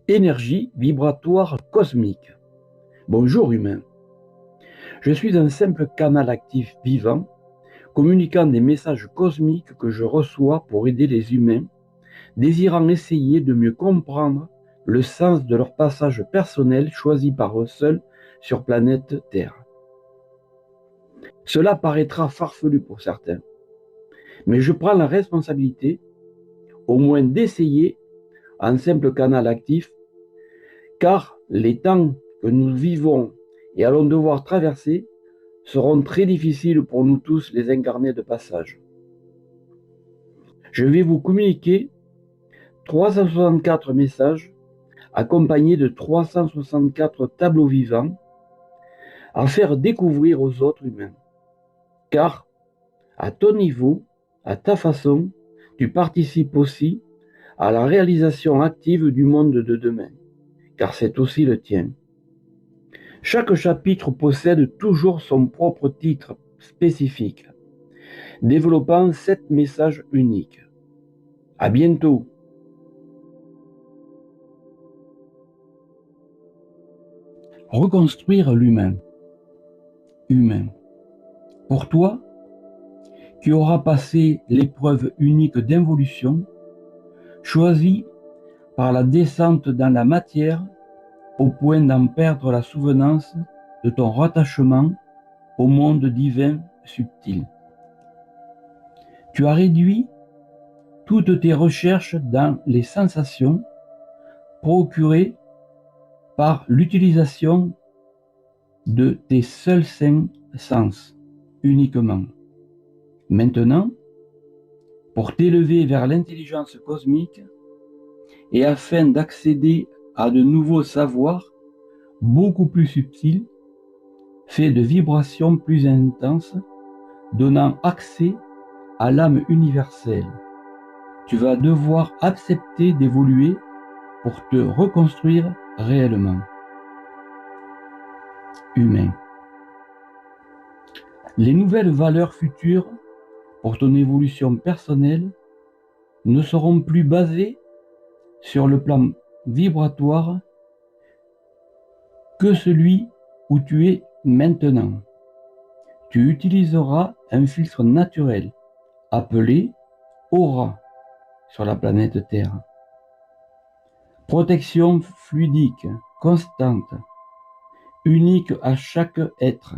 Énergie vibratoire cosmique. Bonjour humain. Je suis un simple canal actif vivant, communiquant des messages cosmiques que je reçois pour aider les humains, désirant essayer de mieux comprendre le sens de leur passage personnel choisi par eux seuls sur planète Terre. Cela paraîtra farfelu pour certains, mais je prends la responsabilité, au moins d'essayer, en simple canal actif, car les temps que nous vivons et allons devoir traverser seront très difficiles pour nous tous les incarnés de passage. Je vais vous communiquer 364 messages accompagnés de 364 tableaux vivants à faire découvrir aux autres humains. Car, à ton niveau, à ta façon, tu participes aussi à la réalisation active du monde de demain, car c'est aussi le tien. Chaque chapitre possède toujours son propre titre spécifique, développant 7 messages uniques. À bientôt. Reconstruire l'humain. Humain. Pour toi, qui auras passé l'épreuve unique d'involution, choisie par la descente dans la matière au point d'en perdre la souvenance de ton rattachement au monde divin subtil. Tu as réduit toutes tes recherches dans les sensations procurées par l'utilisation de tes seuls 5 sens uniquement. Maintenant, pour t'élever vers l'intelligence cosmique et afin d'accéder à de nouveaux savoirs beaucoup plus subtils, faits de vibrations plus intenses, donnant accès à l'âme universelle, tu vas devoir accepter d'évoluer pour te reconstruire réellement. Humain. Les nouvelles valeurs futures pour ton évolution personnelle ne seront plus basées sur le plan vibratoire que celui où tu es maintenant. Tu utiliseras un filtre naturel appelé aura sur la planète Terre. Protection fluidique, constante, unique à chaque être.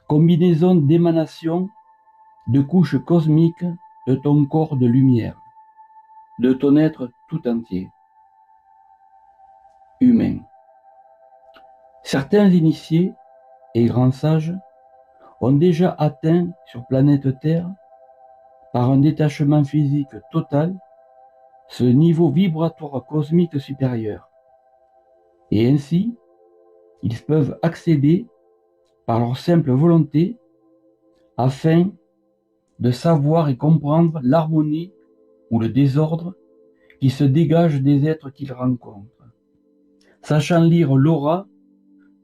Combinaison d'émanations de couches cosmiques de ton corps de lumière, de ton être tout entier. Humain. Certains initiés et grands sages ont déjà atteint sur planète Terre, par un détachement physique total, ce niveau vibratoire cosmique supérieur. Et ainsi, ils peuvent accéder par leur simple volonté afin de savoir et comprendre l'harmonie ou le désordre qui se dégage des êtres qu'ils rencontrent, sachant lire l'aura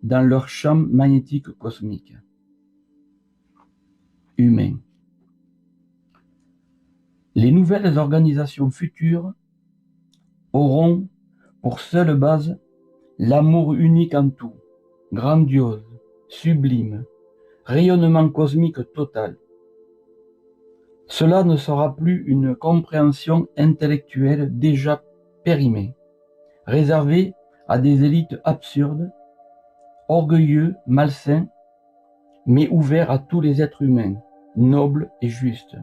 dans leur champ magnétique cosmique. Humain. Les nouvelles organisations futures auront pour seule base l'amour unique en tout, grandiose, sublime, rayonnement cosmique total. Cela ne sera plus une compréhension intellectuelle déjà périmée, réservée à des élites absurdes, orgueilleux, malsains, mais ouverts à tous les êtres humains, nobles et justes,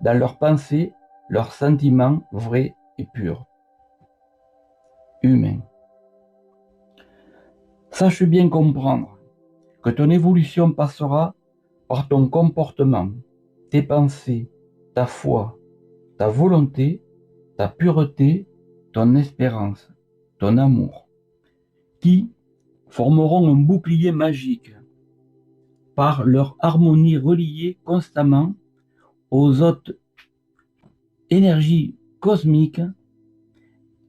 dans leurs pensées, leurs sentiments vrais et purs. Humain. Sache bien comprendre que ton évolution passera par ton comportement, tes pensées, ta foi, ta volonté, ta pureté, ton espérance, ton amour, qui formeront un bouclier magique par leur harmonie reliée constamment aux autres énergies cosmiques.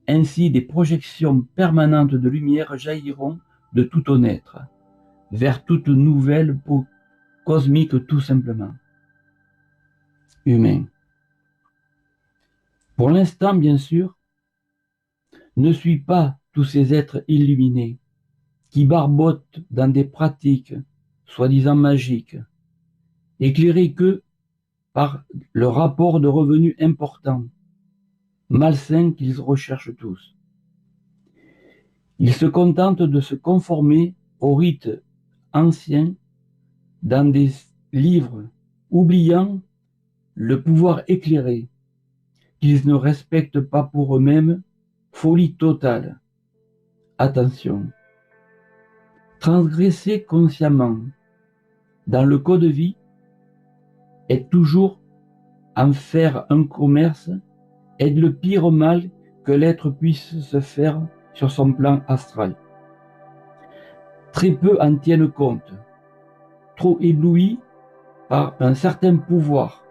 Ainsi, des projections permanentes de lumière jailliront de tout ton être, vers toute nouvelle peau cosmique tout simplement. Humain. Pour l'instant, bien sûr, ne suis pas tous ces êtres illuminés qui barbotent dans des pratiques soi-disant magiques, éclairés que par le rapport de revenus important, malsain qu'ils recherchent tous. Ils se contentent de se conformer aux rites anciens dans des livres, oubliant le pouvoir éclairé qu'ils ne respectent pas pour eux-mêmes. Folie totale. Attention. Transgresser consciemment dans le code de vie est toujours en faire un commerce est le pire mal que l'être puisse se faire sur son plan astral. Très peu en tiennent compte, trop éblouis par un certain pouvoir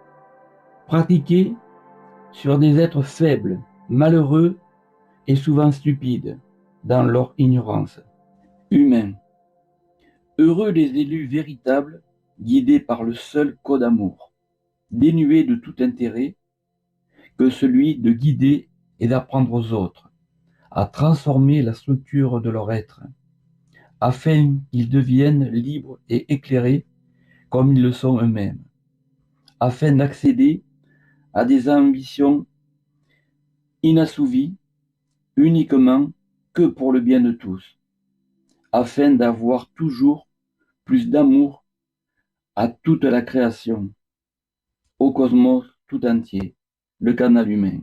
pratiqué sur des êtres faibles, malheureux et souvent stupides dans leur ignorance. Humains. Heureux les élus véritables, guidés par le seul code amour, dénués de tout intérêt que celui de guider et d'apprendre aux autres à transformer la structure de leur être, afin qu'ils deviennent libres et éclairés comme ils le sont eux-mêmes, afin d'accéder à des ambitions inassouvies uniquement que pour le bien de tous, afin d'avoir toujours plus d'amour à toute la création, au cosmos tout entier, le canal humain.